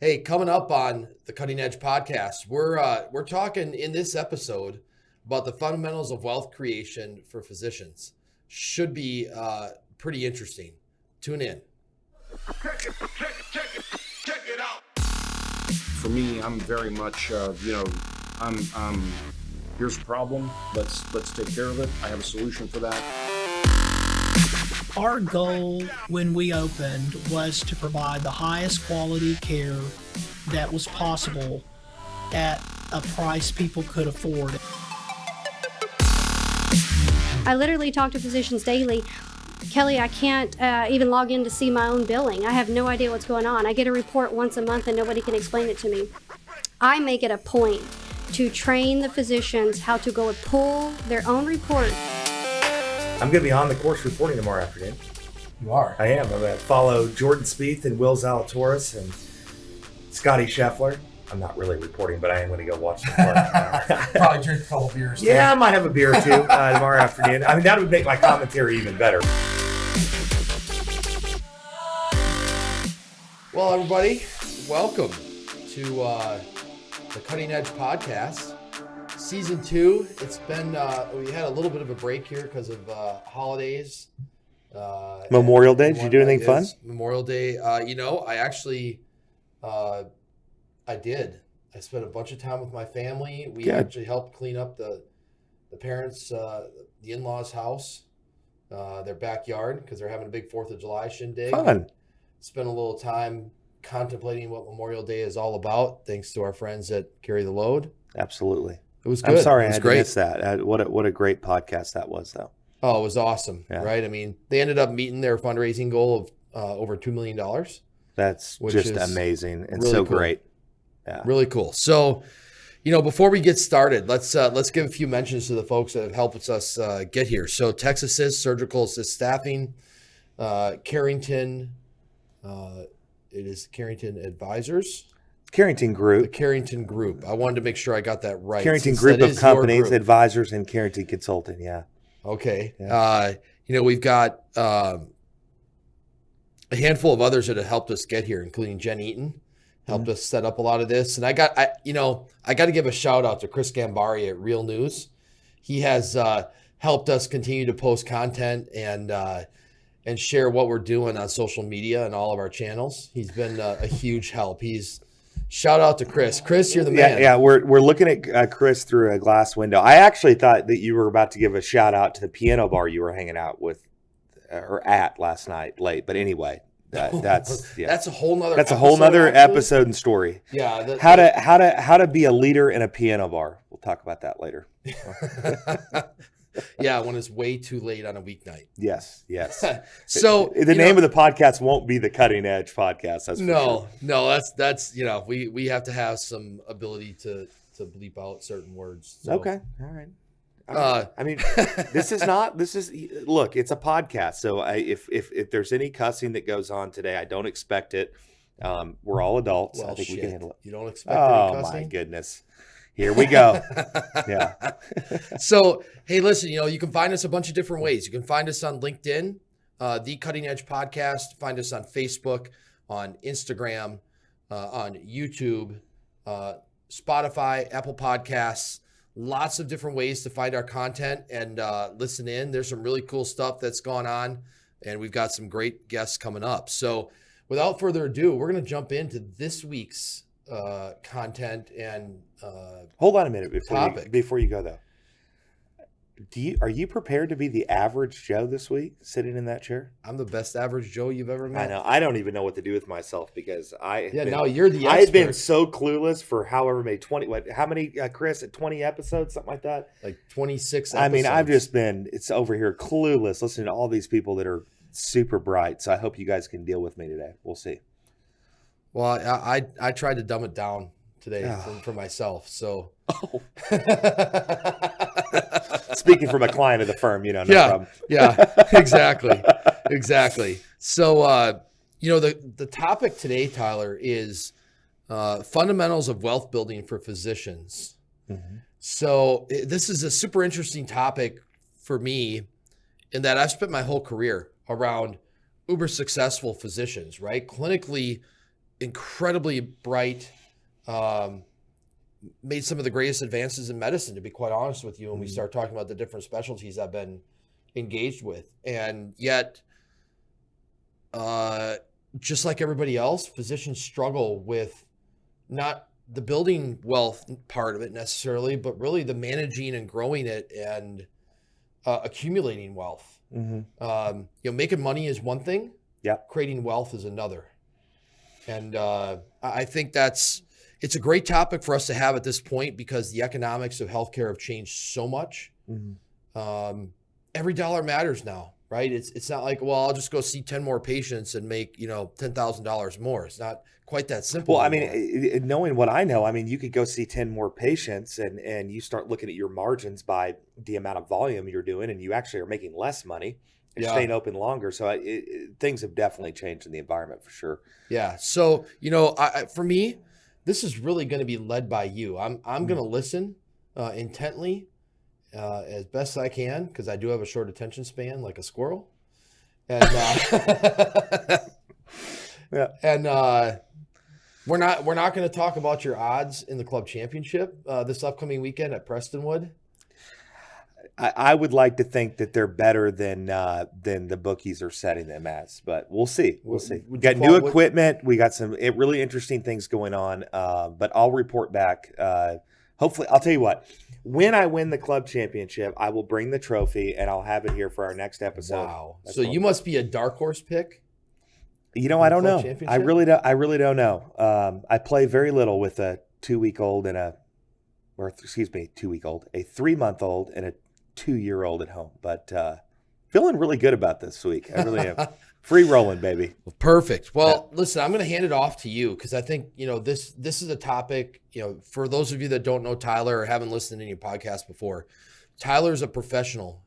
Hey, coming up on the Cutting Edge podcast, we're talking in this episode about the fundamentals of wealth creation for physicians. Should be pretty interesting. Tune in. Check it out. For me, I'm very much, I'm here's a problem. Let's take care of it. I have a solution for that. Our goal when we opened was to provide the highest quality care that was possible at a price people could afford. I literally talk to physicians daily. Kelly, I can't even log in to see my own billing. I have no idea what's going on. I get a report once a month and nobody can explain it to me. I make it a point to train the physicians how to go and pull their own report. I'm going to be on the course reporting tomorrow afternoon. You are? I am. I'm going to follow Jordan Spieth and Will Zalatoris and Scotty Scheffler. I'm not really reporting, but I am going to go watch the park. Probably drink a couple beers too. Yeah, I might have a beer or two tomorrow afternoon. I mean, that would make my commentary even better. Well, everybody, welcome to the Cutting Edge podcast. Season 2, it's been, we had a little bit of a break here because of holidays. Memorial Day, did you do anything fun? Memorial Day, I actually, I did. I spent a bunch of time with my family. We actually helped clean up the parents, the in-laws' house, their backyard, because they're having a big 4th of July shindig. Fun. Spent a little time contemplating what Memorial Day is all about, thanks to our friends that carry the load. Absolutely. It was good. I'm sorry I had to miss that. What a great podcast that was, though. Oh, it was awesome, right? I mean, they ended up meeting their fundraising goal of over $2 million. That's just amazing and really so cool. Great. Yeah. Really cool. So, before we get started, let's give a few mentions to the folks that have helped us get here. So, Texas Assist, Surgical Assist Staffing, Carrington, it is Carrington Advisors. Carrington Group. The Carrington Group. I wanted to make sure I got that right. Carrington Group of companies, advisors, and Carrington Consulting. Yeah. Okay. Yeah. We've got a handful of others that have helped us get here, including Jen Eaton, helped us set up a lot of this. And I got to give a shout out to Chris Gambari at Real News. He has helped us continue to post content and share what we're doing on social media and all of our channels. He's been a huge help. Shout out to Chris. Chris, you're the man. Yeah, we're looking at Chris through a glass window. I actually thought that you were about to give a shout out to the piano bar you were hanging out with or at last night late. But anyway, that's a whole nother. That's a whole nother episode and story. Yeah. How to be a leader in a piano bar. We'll talk about that later. Yeah, when it's way too late on a weeknight. Yes. So the name of the podcast won't be the Cutting Edge podcast. That's no. That's we have to have some ability to bleep out certain words. So. Okay, all right. I mean, look, it's a podcast. So if there's any cussing that goes on today, I don't expect it. We're all adults. Well, I think we can handle it. You don't expect any cussing? Oh my goodness. Here we go. Yeah. So, hey, listen, you can find us a bunch of different ways. You can find us on LinkedIn, The Cutting Edge Podcast. Find us on Facebook, on Instagram, on YouTube, Spotify, Apple Podcasts. Lots of different ways to find our content and listen in. There's some really cool stuff that's gone on, and we've got some great guests coming up. So, without further ado, we're going to jump into this week's content and hold on a minute before you go though. Are you prepared to be the average Joe this week, sitting in that chair? I'm the best average Joe you've ever met. I know. I don't even know what to do with myself because now you're the expert. I've been so clueless for however many 20. How many, Chris? 20 episodes, something like that. Like 26 episodes. I mean, I've just been over here clueless, listening to all these people that are super bright. So I hope you guys can deal with me today. We'll see. Well, I tried to dumb it down today for myself. So, speaking from a client of the firm, no problem. Yeah, exactly. So, the topic today, Tyler, is fundamentals of wealth building for physicians. Mm-hmm. So, this is a super interesting topic for me, in that I've spent my whole career around uber successful physicians, right? Clinically incredibly bright, made some of the greatest advances in medicine, to be quite honest with you, when we start talking about the different specialties I've been engaged with. And yet, just like everybody else, physicians struggle with not the building wealth part of it necessarily, but really the managing and growing it and accumulating wealth. Making money is one thing. Yeah. Creating wealth is another. And I think it's a great topic for us to have at this point, because the economics of healthcare have changed so much. Every dollar matters now, right? It's not like, well, I'll just go see 10 more patients and make, $10,000 more. It's not quite that simple. Well, I anymore. mean, knowing what I know, I mean, you could go see 10 more patients and you start looking at your margins by the amount of volume you're doing, and you actually are making less money. You're staying open longer. So things have definitely changed in the environment for sure. Yeah. So, for me, this is really going to be led by you. I'm going to listen intently as best I can, because I do have a short attention span like a squirrel. And and we're not going to talk about your odds in the club championship this upcoming weekend at Prestonwood. I would like to think that they're better than the bookies are setting them as, but we'll see. We'll see. We got new equipment. We got some really interesting things going on, but I'll report back. Hopefully, I'll tell you what. When I win the club championship, I will bring the trophy and I'll have it here for our next episode. Wow! So you must be a dark horse pick. I don't know. I really don't know. I play very little with a 2-week-old and a 3-month-old and a 2-year-old at home, but feeling really good about this week. I really am. Free rolling, baby. Perfect. Well, listen, I'm going to hand it off to you, because I think, this is a topic, for those of you that don't know Tyler or haven't listened to any podcasts before, Tyler's a professional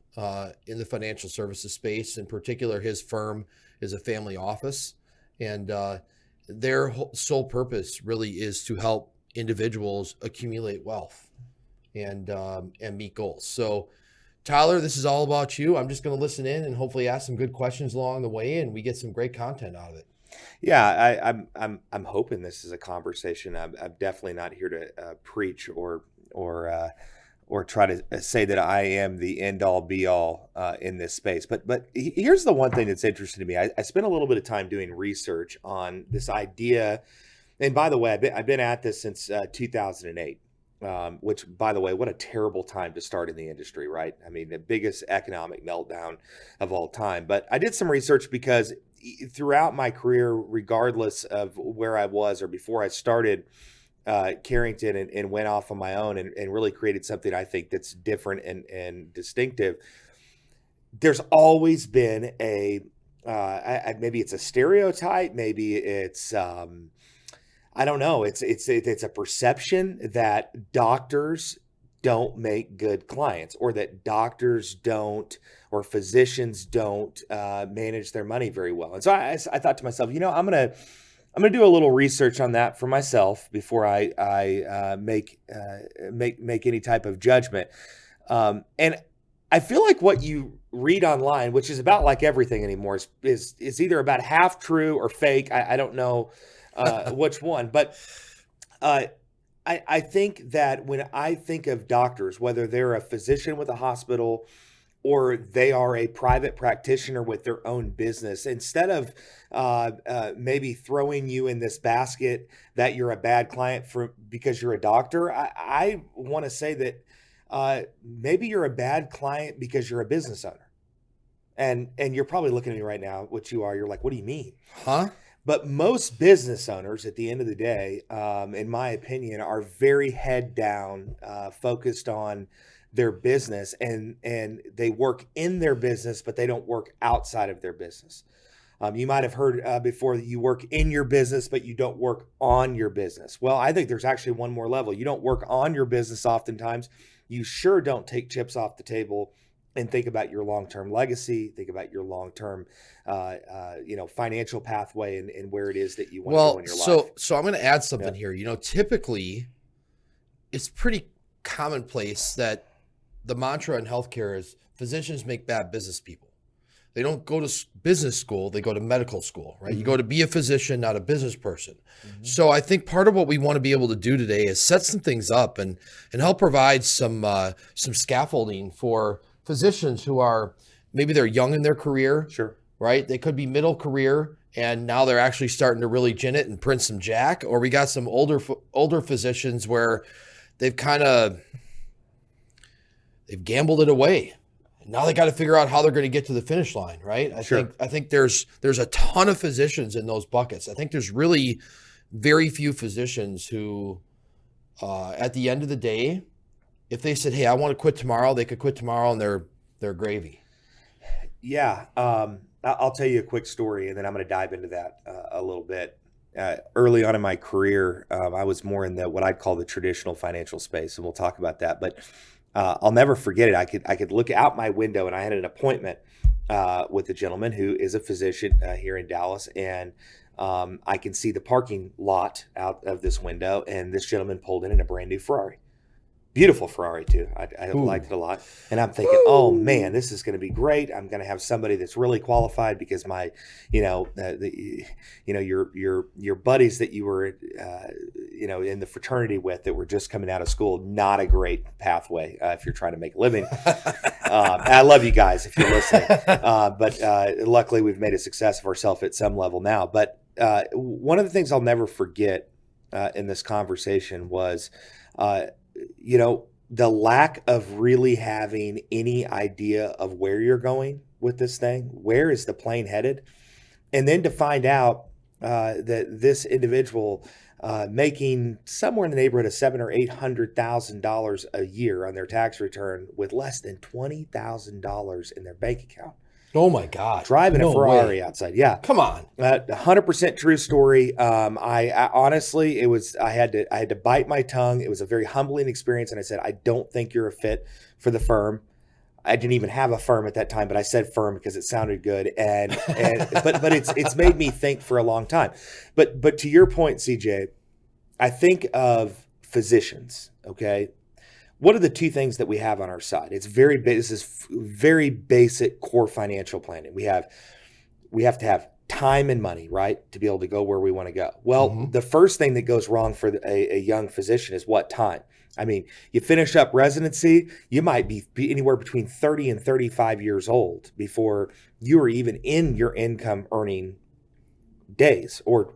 in the financial services space. In particular, his firm is a family office, and their sole purpose really is to help individuals accumulate wealth and meet goals. So, Tyler, this is all about you. I'm just going to listen in and hopefully ask some good questions along the way, and we get some great content out of it. Yeah, I'm hoping this is a conversation. I'm definitely not here to preach or try to say that I am the end all be all in this space. But here's the one thing that's interesting to me. I spent a little bit of time doing research on this idea. And by the way, I've been at this since 2008. Which, by the way, what a terrible time to start in the industry, right? I mean, the biggest economic meltdown of all time. But I did some research because throughout my career, regardless of where I was or before I started Carrington and went off on my own and really created something I think that's different and distinctive, there's always been maybe it's a stereotype, maybe it's I don't know. It's a perception that doctors don't make good clients, or that doctors don't, or physicians don't manage their money very well. And so I thought to myself, I'm gonna do a little research on that for myself before I make any type of judgment. And I feel like what you read online, which is about like everything anymore, is either about half true or fake. I don't know. Which one? But I think that when I think of doctors, whether they're a physician with a hospital or they are a private practitioner with their own business, instead of maybe throwing you in this basket that you're a bad client because you're a doctor, I want to say that maybe you're a bad client because you're a business owner. And you're probably looking at me right now, what you are. You're like, what do you mean? Huh? But most business owners, at the end of the day, in my opinion, are very head down, focused on their business, and they work in their business, but they don't work outside of their business. You might have heard before that you work in your business, but you don't work on your business. Well, I think there's actually one more level. You don't work on your business oftentimes. You sure don't take chips off the table and think about your long-term legacy, think about your long-term, financial pathway and where it is that you want to go in your life. So I'm going to add something here. Typically it's pretty commonplace that the mantra in healthcare is physicians make bad business people. They don't go to business school. They go to medical school, right? You go to be a physician, not a business person. So I think part of what we want to be able to do today is set some things up and help provide some scaffolding for physicians who are, maybe they're young in their career. Sure. Right? They could be middle career and now they're actually starting to really gin it and print some jack. Or we got some older physicians where they've gambled it away. Now they got to figure out how they're going to get to the finish line, right? I think there's a ton of physicians in those buckets. I think there's really very few physicians who, at the end of the day, if they said, "Hey, I want to quit tomorrow," they could quit tomorrow and they're gravy. Yeah. I'll tell you a quick story, and then I'm going to dive into that a little bit. Early on in my career, I was more in what I'd call the traditional financial space, and we'll talk about that. But I'll never forget it. I could look out my window, and I had an appointment with a gentleman who is a physician here in Dallas, and I can see the parking lot out of this window, and this gentleman pulled in a brand new Ferrari. Beautiful Ferrari too. I liked it a lot. And I'm thinking, oh man, this is going to be great. I'm going to have somebody that's really qualified because my, your buddies that you were, in the fraternity with that were just coming out of school, not a great pathway if you're trying to make a living. I love you guys if you're listening. But luckily we've made a success of ourselves at some level now. But one of the things I'll never forget in this conversation was, the lack of really having any idea of where you're going with this thing. Where is the plane headed? And then to find out that this individual making somewhere in the neighborhood of $700,000 or $800,000 a year on their tax return with less than $20,000 in their bank account. Oh my God! Driving a Ferrari outside, yeah. Come on, 100% true story. I honestly, I had to bite my tongue. It was a very humbling experience, and I said, I don't think you're a fit for the firm. I didn't even have a firm at that time, but I said firm because it sounded good, but it's made me think for a long time. But to your point, CJ, I think of physicians. Okay. What are the two things that we have on our side? This is very basic core financial planning. We have to have time and money, right, to be able to go where we want to go. Well, the first thing that goes wrong for a young physician is what? Time. I mean, you finish up residency, you might be anywhere between 30 and 35 years old before you are even in your income earning days or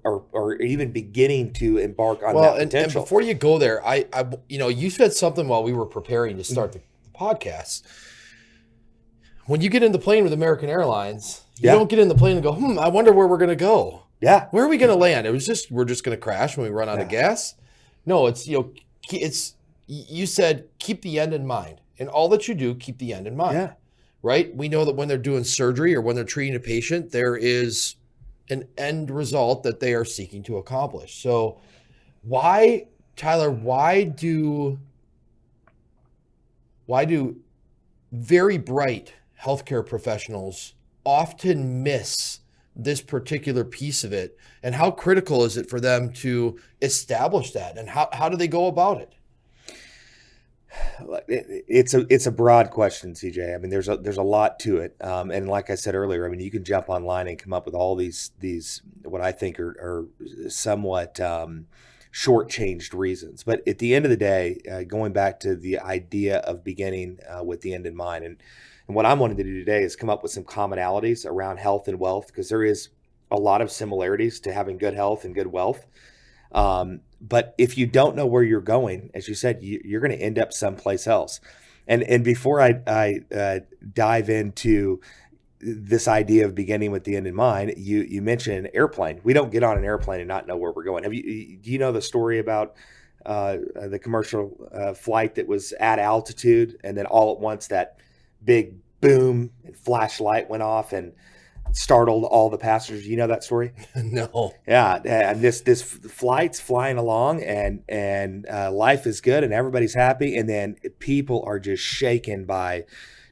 even beginning to embark on that potential. And before you go there, I you said something while we were preparing to start the podcast. When you get in the plane with American Airlines, you don't get in the plane and go, I wonder where we're going to go. Yeah. Where are we going to land? We're just going to crash when we run out of gas. No, you said keep the end in mind. And all that you do, keep the end in mind. Yeah. Right? We know that when they're doing surgery or when they're treating a patient, there is an end result that they are seeking to accomplish. So Tyler, why do very bright healthcare professionals often miss this particular piece of it? And how critical is it for them to establish that? And how do they go about it? It's a broad question, CJ. I mean, there's a lot to it, and like I said earlier, I mean, you can jump online and come up with all these what I think are somewhat shortchanged reasons. But at the end of the day, going back to the idea of beginning with the end in mind, and what I'm wanting to do today is come up with some commonalities around health and wealth, because there is a lot of similarities to having good health and good wealth. But if you don't know where you're going, as you said, you're going to end up someplace else. And before I dive into this idea of beginning with the end in mind, you mentioned an airplane. We don't get on an airplane and not know where we're going. Do you know the story about the commercial flight that was at altitude, and then all at once that big boom and flashlight went off and startled all the passengers? You know that story? No. Yeah, and this flight's flying along, and life is good, and everybody's happy, and then people are just shaken by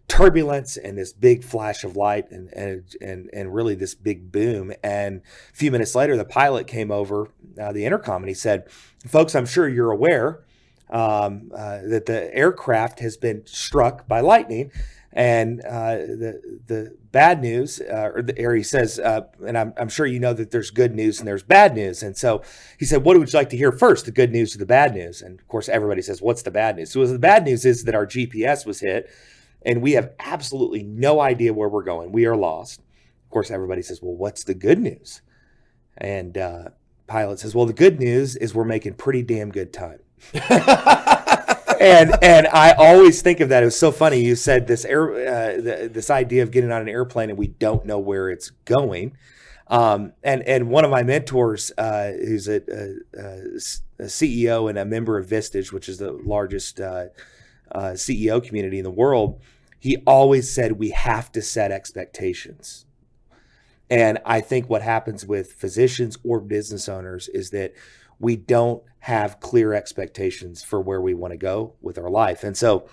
turbulence and this big flash of light, and really this big boom. And a few minutes later, the pilot came over the intercom and he said, "Folks, I'm sure you're aware that the aircraft has been struck by lightning. And the bad news, or he says, and I'm sure you know that there's good news and there's bad news. And so he said, what would you like to hear first, the good news or the bad news? And of course, everybody says, what's the bad news? So the bad news is that our GPS was hit and we have absolutely no idea where we're going. We are lost. Of course, everybody says, well, what's the good news? And Pilot says, well, the good news is we're making pretty damn good time. And I always think of that. It was so funny. You said this this idea of getting on an airplane and we don't know where it's going. And one of my mentors, who's a CEO and a member of Vistage, which is the largest CEO community in the world, he always said we have to set expectations. And I think what happens with physicians or business owners is that we don't have clear expectations for where we want to go with our life. And so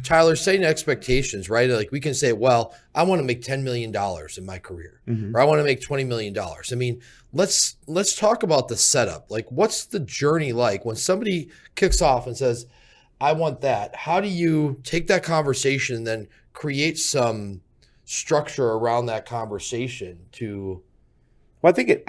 Tyler, setting expectations, right? Like we can say, well, I want to make $10 million in my career, or I want to make $20 million. I mean, let's talk about the setup. Like, what's the journey like when somebody kicks off and says, I want that? How do you take that conversation and then create some structure around that conversation to think it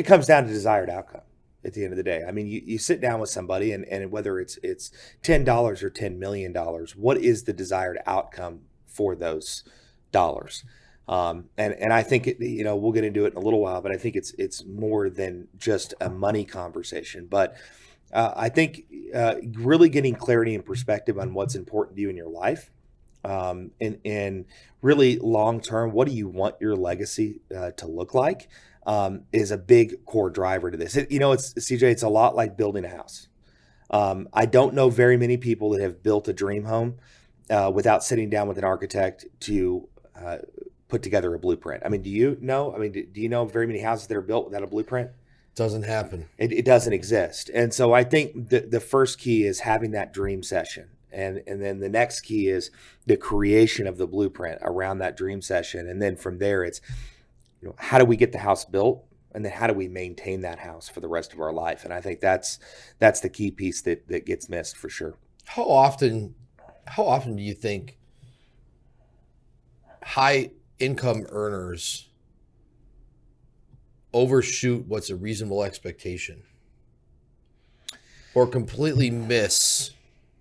comes down to desired outcome at the end of the day. I mean, you sit down with somebody and whether it's $10 or $10 million, what is the desired outcome for those dollars? And I think we'll get into it in a little while, but I think it's more than just a money conversation. But I think really getting clarity and perspective on what's important to you in your life, and really long term, what do you want your legacy to look like, is a big core driver to this. It's CJ, it's a lot like building a house. I don't know very many people that have built a dream home without sitting down with an architect to put together a blueprint. I mean, do you know? I mean, do you know very many houses that are built without a blueprint? Doesn't happen. It doesn't exist. And so I think the first key is having that dream session. And then the next key is the creation of the blueprint around that dream session. And then from there, it's, how do we get the house built? And then how do we maintain that house for the rest of our life? And I think that's the key piece that gets missed for sure. How often do you think high income earners overshoot what's a reasonable expectation or completely miss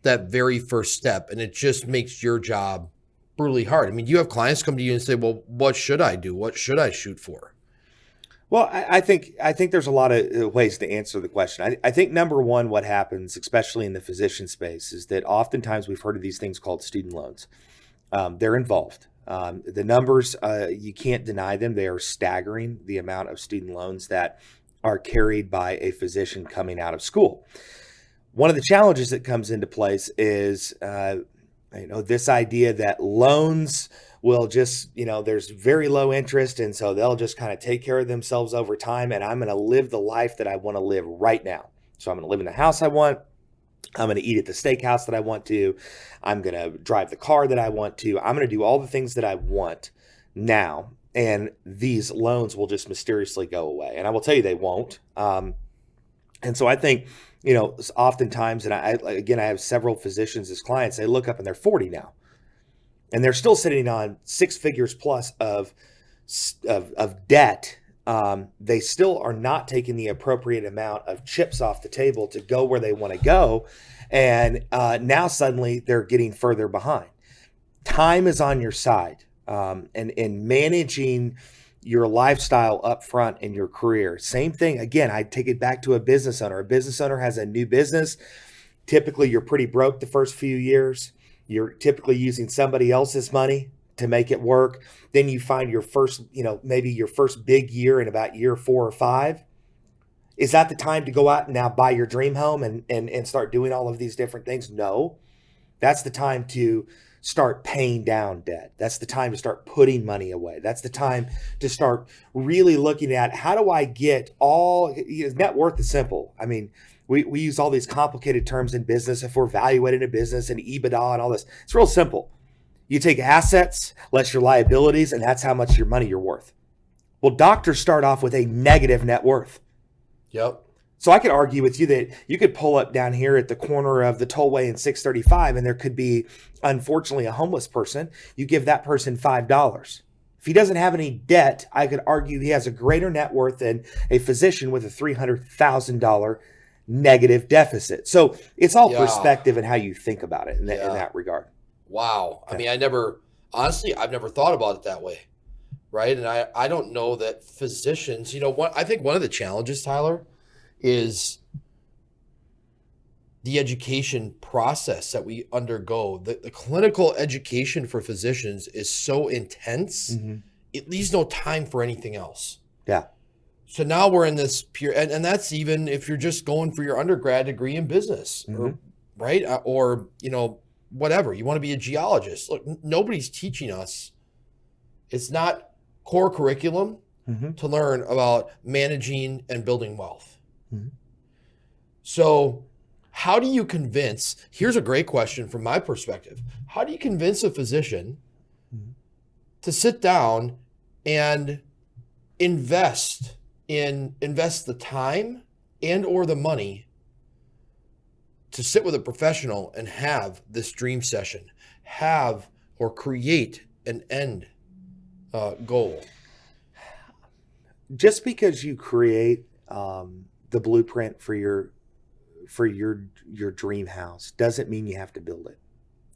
that very first step, and it just makes your job brutally hard? I mean, you have clients come to you and say, well, what should I do? What should I shoot for? Well, I think there's a lot of ways to answer the question. I think number one, what happens, especially in the physician space, is that oftentimes we've heard of these things called student loans. They're involved. The numbers, you can't deny them. They are staggering, the amount of student loans that are carried by a physician coming out of school. One of the challenges that comes into place is, this idea that loans will just, there's very low interest. And so they'll just kind of take care of themselves over time. And I'm going to live the life that I want to live right now. So I'm going to live in the house I want. I'm going to eat at the steakhouse that I want to. I'm going to drive the car that I want to. I'm going to do all the things that I want now. And these loans will just mysteriously go away. And I will tell you, they won't. And so I think, oftentimes, and I have several physicians as clients, they look up and they're 40 now. And they're still sitting on 6 figures plus of debt. They still are not taking the appropriate amount of chips off the table to go where they want to go. And now suddenly they're getting further behind. Time is on your side. And managing your lifestyle up front in your career. Same thing. Again, I take it back to a business owner. A business owner has a new business. Typically, you're pretty broke the first few years. You're typically using somebody else's money to make it work. Then you find your first, maybe your first big year in about year 4 or 5. Is that the time to go out and now buy your dream home and start doing all of these different things? No. That's the time to start paying down debt. That's the time to start putting money away. That's the time to start really looking at, how do I get all, net worth is simple. I mean, we use all these complicated terms in business. If we're evaluating a business and EBITDA and all this, it's real simple. You take assets, less your liabilities, and that's how much your money you're worth. Well, doctors start off with a negative net worth. Yep. So I could argue with you that you could pull up down here at the corner of the tollway and 635, and there could be, unfortunately, a homeless person. You give that person $5. If he doesn't have any debt, I could argue he has a greater net worth than a physician with a $300,000 negative deficit. So it's all perspective and how you think about it in that regard. Wow. I mean, I've never thought about it that way. Right. And I don't know that physicians, I think one of the challenges, Tyler, is the education process that we undergo. The clinical education for physicians is so intense, it leaves no time for anything else. Yeah. So now we're in this period, and that's even if you're just going for your undergrad degree in business, or, right? Or, whatever. You want to be a geologist. Look, nobody's teaching us. It's not core curriculum to learn about managing and building wealth. So how do you convince, here's a great question from my perspective. How do you convince a physician to sit down and invest the time and or the money to sit with a professional and have this dream session, have or create an end goal? Just because you create the blueprint for your dream house doesn't mean you have to build it.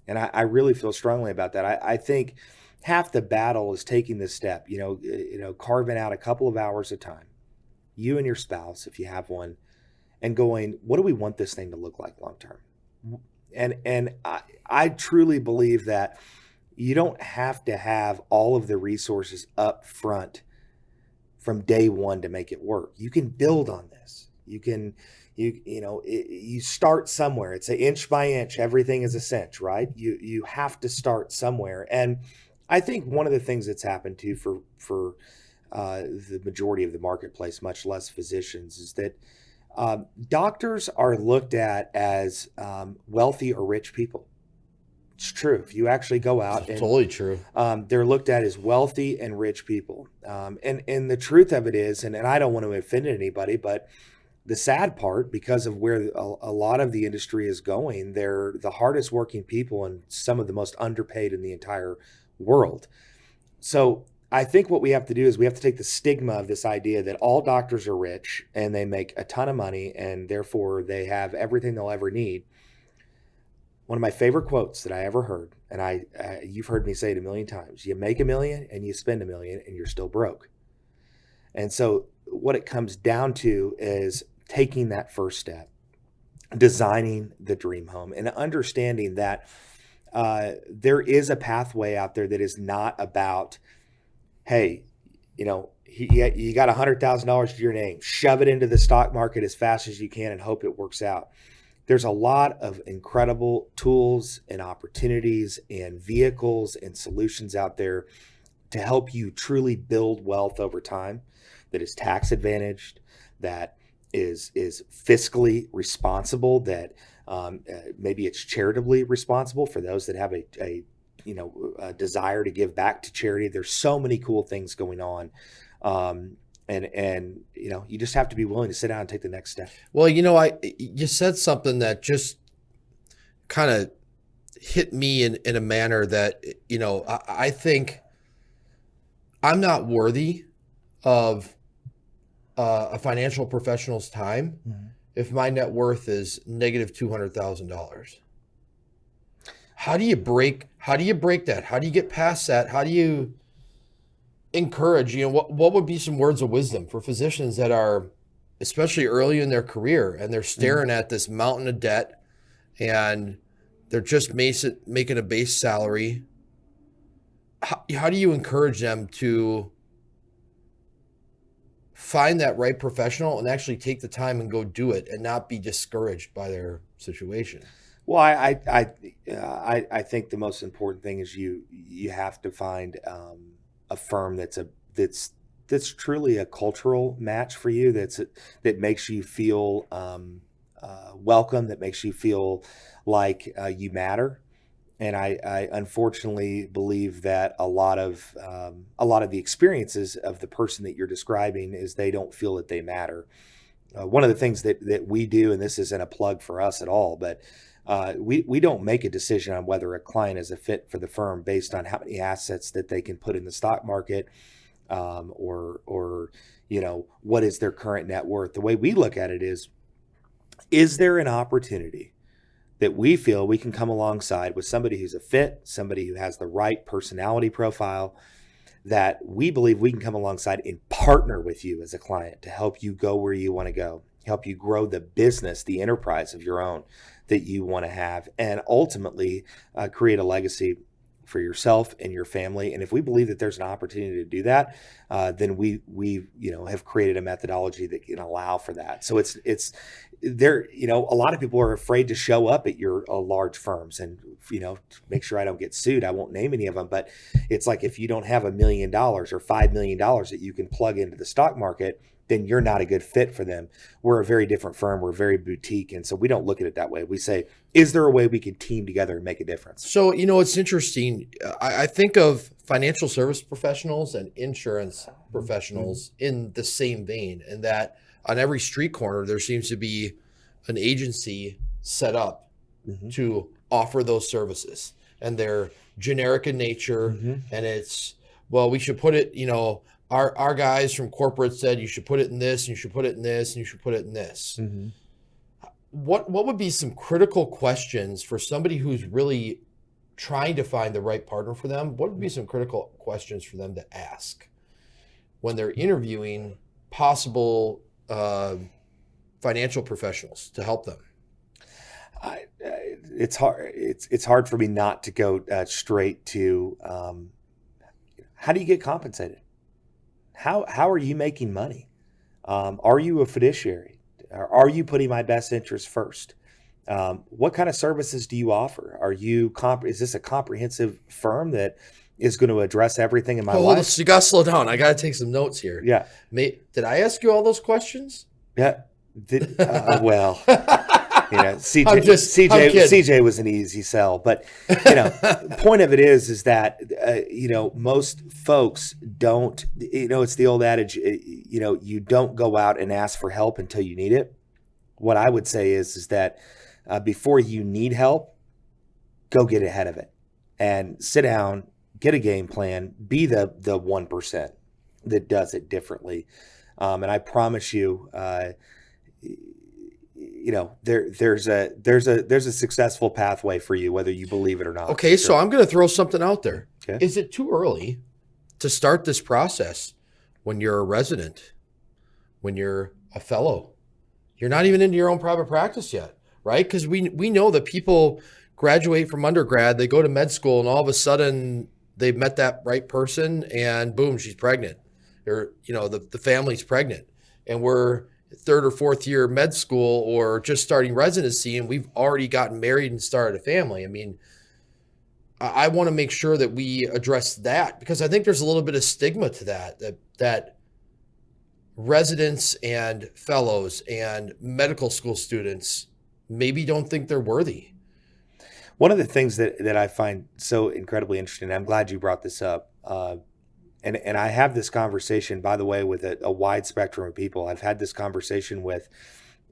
And I really feel strongly about that. I think half the battle is taking this step, carving out a couple of hours of time, you and your spouse, if you have one, and going, what do we want this thing to look like long term? And I truly believe that you don't have to have all of the resources up front from day one to make it work. You can build on this. You start somewhere. It's an inch by inch. Everything is a cinch, right? You have to start somewhere. And I think one of the things that's happened too for the majority of the marketplace, much less physicians, is that doctors are looked at as wealthy or rich people. It's true. If you actually go out, and totally true. They're looked at as wealthy and rich people. And the truth of it is, and I don't want to offend anybody, but the sad part, because of where a lot of the industry is going, they're the hardest working people and some of the most underpaid in the entire world. So I think what we have to do is we have to take the stigma of this idea that all doctors are rich and they make a ton of money and therefore they have everything they'll ever need. One of my favorite quotes that I ever heard, and you've heard me say it a million times: you make $1 million and you spend $1 million and you're still broke. And so what it comes down to is taking that first step, designing the dream home, and understanding that there is a pathway out there that is not about, hey, you got $100,000 to your name, shove it into the stock market as fast as you can and hope it works out. There's a lot of incredible tools and opportunities and vehicles and solutions out there to help you truly build wealth over time that is tax advantaged, that is fiscally responsible, that maybe it's charitably responsible for those that have a desire to give back to charity. There's so many cool things going on. And you just have to be willing to sit down and take the next step. Well, you said something that just kind of hit me in a manner that, I think I'm not worthy of a financial professional's time if my net worth is negative $200,000. How do you break that? How do you get past that? How do you encourage, what would be some words of wisdom for physicians that are especially early in their career and they're staring at this mountain of debt and they're just making a base salary? How do you encourage them to find that right professional and actually take the time and go do it and not be discouraged by their situation? Well, I think the most important thing is you have to find a firm that's truly a cultural match for you, that makes you feel welcome, that makes you feel like you matter. And I unfortunately believe that a lot of the experiences of the person that you're describing is they don't feel that they matter. one of the things that we do, and this isn't a plug for us at all, but we don't make a decision on whether a client is a fit for the firm based on how many assets that they can put in the stock market, or what is their current net worth. The way we look at it is there an opportunity that we feel we can come alongside with somebody who's a fit, somebody who has the right personality profile, that we believe we can come alongside and partner with you as a client to help you go where you want to go, help you grow the business, the enterprise of your own that you want to have, and ultimately create a legacy for yourself and your family. And if we believe that there's an opportunity to do that, then we have created a methodology that can allow for that. So it's there. A lot of people are afraid to show up at your large firms, and to make sure I don't get sued, I won't name any of them. But it's like, if you don't have $1 million or $5 million that you can plug into the stock market, then you're not a good fit for them. We're a very different firm. We're very boutique. And so we don't look at it that way. We say, is there a way we can team together and make a difference? So, it's interesting. I think of financial service professionals and insurance professionals in the same vein, and that on every street corner, there seems to be an agency set up to offer those services, and they're generic in nature. And it's, well, we should put it, our guys from corporate said you should put it in this, and you should put it in this, and you should put it in this. What would be some critical questions for somebody who's really trying to find the right partner for them? What would be some critical questions for them to ask when they're interviewing possible financial professionals to help them? It's hard. It's hard for me not to go straight to how do you get compensated? How are you making money? Are you a fiduciary? Are you putting my best interest first? What kind of services do you offer? Is this a comprehensive firm that is going to address everything in my life? You got to slow down. I got to take some notes here. Yeah. Did I ask you all those questions? Yeah. Well, CJ was an easy sell, but point of it is that most folks don't. It's the old adage. You don't go out and ask for help until you need it. What I would say is that before you need help, go get ahead of it and sit down, get a game plan, be the 1% that does it differently, and I promise you. There's a successful pathway for you, whether you believe it or not. Okay, so I'm going to throw something out there. Okay. Is it too early to start this process when you're a resident, when you're a fellow? You're not even into your own private practice yet, right? Because we know that people graduate from undergrad, they go to med school, and all of a sudden they've met that right person, and boom, she's pregnant, or the family's pregnant, and we're third or fourth year med school or just starting residency, and we've already gotten married and started a family. I mean, I want to make sure that we address that, because I think there's a little bit of stigma to that residents and fellows and medical school students maybe don't think they're worthy. One of the things that I find so incredibly interesting, I'm glad you brought this up, and I have this conversation, by the way, with a wide spectrum of people. I've had this conversation with,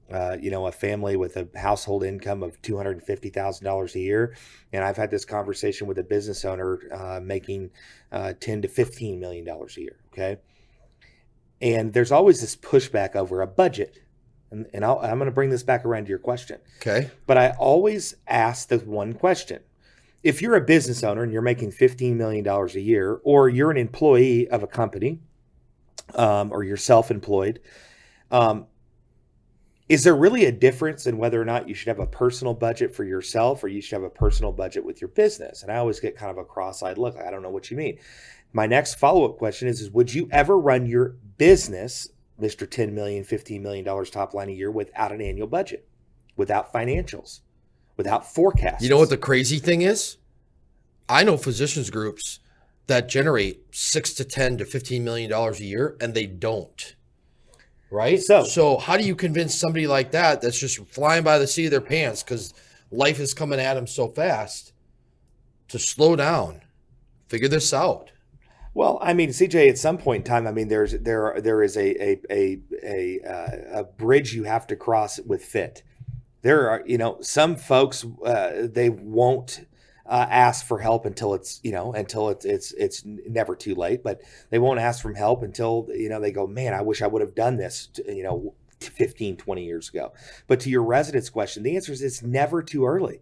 a family with a household income of $250,000 a year, and I've had this conversation with a business owner making $10 to $15 million a year. Okay, and there's always this pushback over a budget, and I'm going to bring this back around to your question. Okay, but I always ask the one question. If you're a business owner and you're making $15 million a year, or you're an employee of a company, or you're self-employed, is there really a difference in whether or not you should have a personal budget for yourself or you should have a personal budget with your business? And I always get kind of a cross-eyed look. I don't know what you mean. My next follow-up question is would you ever run your business, Mr. $10 million, $15 million top line a year, without an annual budget, without financials? Without forecasts? You know what the crazy thing is? I know physicians groups that generate $6 to $10 to $15 million a year, and they don't. Right? So how do you convince somebody like that that's just flying by the seat of their pants because life is coming at them so fast to slow down, figure this out? Well, I mean, CJ, at some point in time, I mean, there is a bridge you have to cross with fit. There are, some folks, they won't ask for help until it's never too late, but they won't ask for help until, they go, man, I wish I would have done this, 15, 20 years ago. But to your residence question, the answer is it's never too early.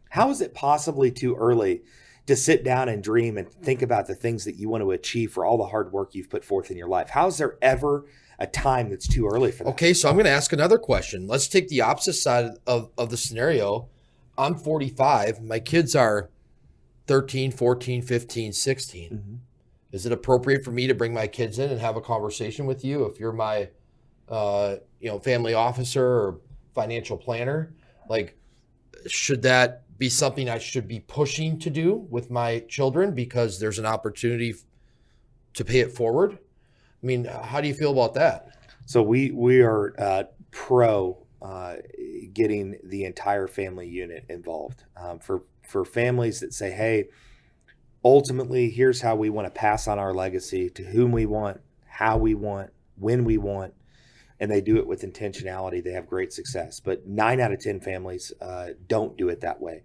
How is it possibly too early to sit down and dream and think about the things that you want to achieve for all the hard work you've put forth in your life? How is there ever a time that's too early for that? Okay, so I'm going to ask another question. Let's take the opposite side of the scenario. I'm 45. My kids are 13, 14, 15, 16. Mm-hmm. Is it appropriate for me to bring my kids in and have a conversation with you if you're my family officer or financial planner? Like, should that be something I should be pushing to do with my children because there's an opportunity to pay it forward? I mean, how do you feel about that? So we are pro getting the entire family unit involved. For families that say, hey, ultimately, here's how we want to pass on our legacy to whom we want, how we want, when we want, and they do it with intentionality, they have great success. But 9 out of 10 families don't do it that way.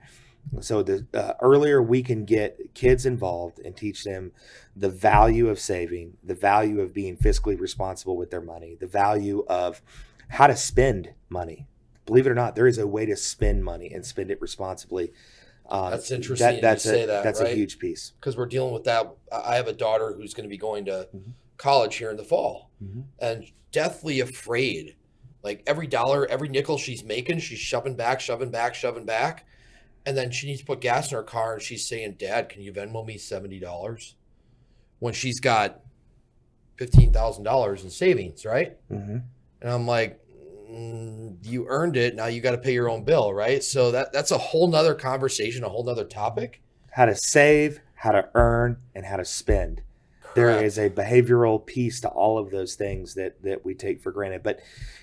So the earlier we can get kids involved and teach them the value of saving, the value of being fiscally responsible with their money, the value of how to spend money. Believe it or not, there is a way to spend money and spend it responsibly. That's interesting. That's right? a huge piece because we're dealing with that. I have a daughter who's going to be going to college here in the fall, and deathly afraid. Like every dollar, every nickel she's making, she's shoving back. And then she needs to put gas in her car and she's saying, Dad, can you Venmo me $70? When she's got $15,000 in savings, right? Mm-hmm. And I'm like, you earned it. Now you got to pay your own bill, right? So that's a whole nother conversation, a whole nother topic. How to save, how to earn, and how to spend. Correct. There is a behavioral piece to all of those things that we take for granted. But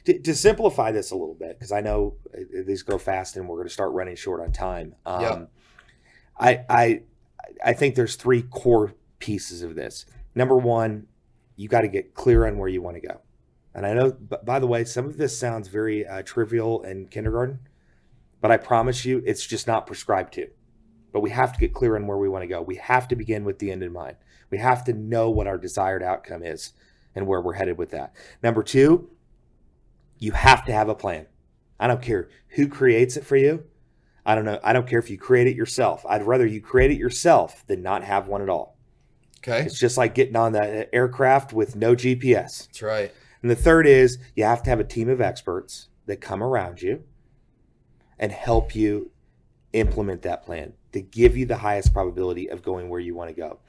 to simplify this a little bit, because I know these go fast and we're going to start running short on time. I think there's 3 core pieces of this. Number one, you got to get clear on where you want to go. And I know, by the way, some of this sounds very trivial in kindergarten, but I promise you it's just not prescribed to. But we have to get clear on where we want to go. We have to begin with the end in mind. We have to know what our desired outcome is and where we're headed with that. Number 2, you have to have a plan. I don't care who creates it for you. I don't care if you create it yourself. I'd rather you create it yourself than not have one at all. Okay. It's just like getting on the aircraft with no GPS. That's right. And the third is you have to have a team of experts that come around you and help you implement that plan to give you the highest probability of going where you want to go.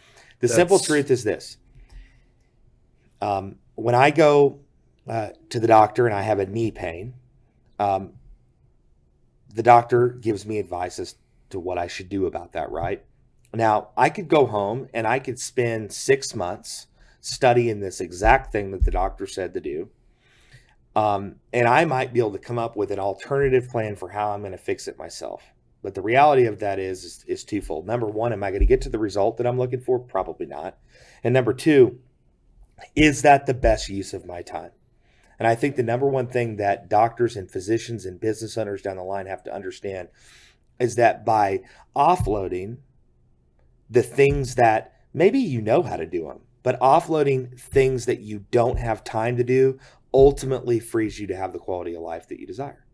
The simple truth is this. When I go to the doctor and I have a knee pain, the doctor gives me advice as to what I should do about that, right? Now, I could go home and I could spend 6 months studying this exact thing that the doctor said to do. And I might be able to come up with an alternative plan for how I'm going to fix it myself. But the reality of that is twofold. Number one, am I going to get to the result that I'm looking for? Probably not. And number 2, is that the best use of my time? And I think the number one thing that doctors and physicians and business owners down the line have to understand is that by offloading the things that maybe you know how to do them, but offloading things that you don't have time to do ultimately frees you to have the quality of life that you desire.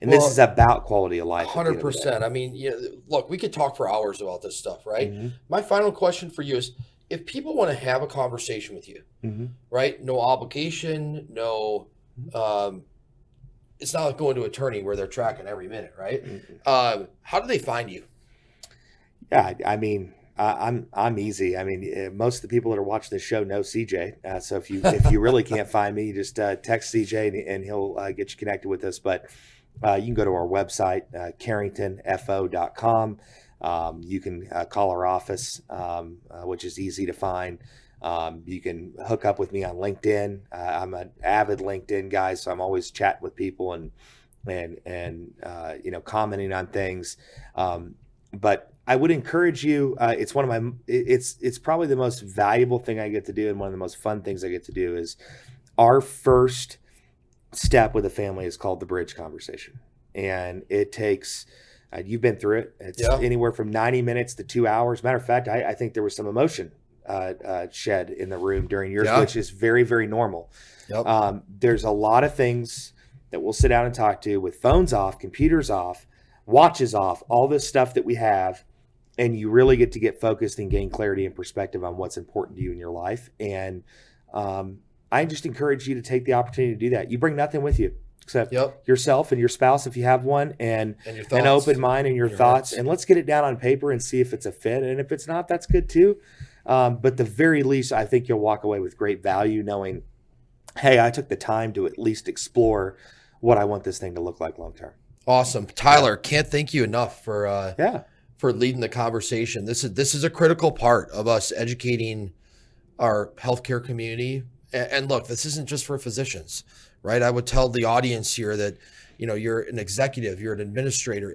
And this is about quality of life. 100%. I mean, look, we could talk for hours about this stuff, right? Mm-hmm. My final question for you is, if people want to have a conversation with you, right? No obligation, no, it's not like going to an attorney where they're tracking every minute, right? How do they find you? Yeah, I mean, I'm easy. I mean, most of the people that are watching this show know CJ. So if you really can't find me, you just text CJ and he'll get you connected with us. But you can go to our website, carringtonfo.com. You can call our office, which is easy to find. You can hook up with me on LinkedIn. I'm an avid LinkedIn guy, so I'm always chatting with people and commenting on things. but I would encourage you. It's one of my. It's probably the most valuable thing I get to do, and one of the most fun things I get to do is our first step with a family is called the bridge conversation, and it takes. You've been through it. It's anywhere from 90 minutes to 2 hours. Matter of fact, I think there was some emotion shed in the room during yours, which is very, very normal. Yep. There's a lot of things that we'll sit down and talk to with phones off, computers off, watches off, all this stuff that we have. And you really get to get focused and gain clarity and perspective on what's important to you in your life. And I just encourage you to take the opportunity to do that. You bring nothing with you except yourself and your spouse, if you have one, and an open mind and your thoughts. And let's get it down on paper and see if it's a fit. And if it's not, that's good too. But the very least, I think you'll walk away with great value knowing, hey, I took the time to at least explore what I want this thing to look like long term. Awesome. Tyler, can't thank you enough for leading the conversation. This is a critical part of us educating our healthcare community. And look, this isn't just for physicians, right? I would tell the audience here that, you're an executive, you're an administrator.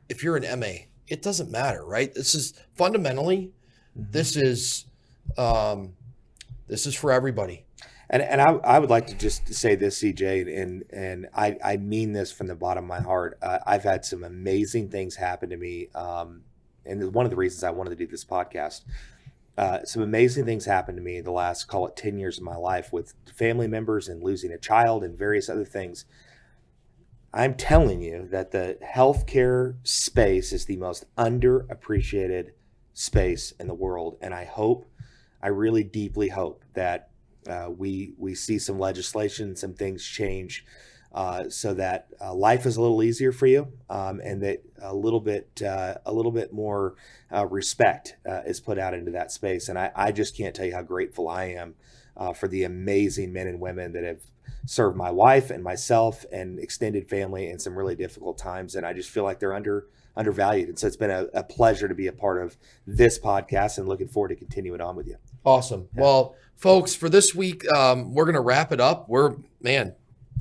If you're an MA, it doesn't matter, right? This is fundamentally, this is for everybody. And I would like to just say this, CJ, and I mean this from the bottom of my heart. I've had some amazing things happen to me, and one of the reasons I wanted to do this podcast. Some amazing things happened to me in the last, call it 10 years of my life, with family members and losing a child and various other things. I'm telling you that the healthcare space is the most underappreciated space in the world, and I really deeply hope that we see some legislation, some things change, so that life is a little easier for you, and that a little bit more respect is put out into that space. And I just can't tell you how grateful I am for the amazing men and women that have served my wife and myself and extended family in some really difficult times. And I just feel like they're undervalued. And so it's been a pleasure to be a part of this podcast, and looking forward to continuing on with you. Awesome. Yeah. Well, folks, for this week, we're going to wrap it up.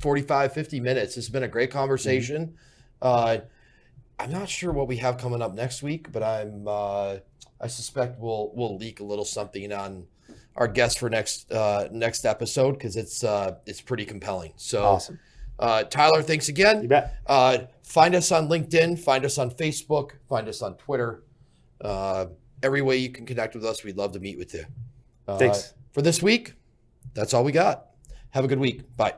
45, 50 minutes. It's been a great conversation. I'm not sure what we have coming up next week, but I suspect we'll leak a little something on our guest for next episode, because it's pretty compelling. So awesome. Tyler, thanks again. You bet. Find us on LinkedIn, find us on Facebook, find us on Twitter. Every way you can connect with us, we'd love to meet with you. Thanks. For this week, that's all we got. Have a good week. Bye.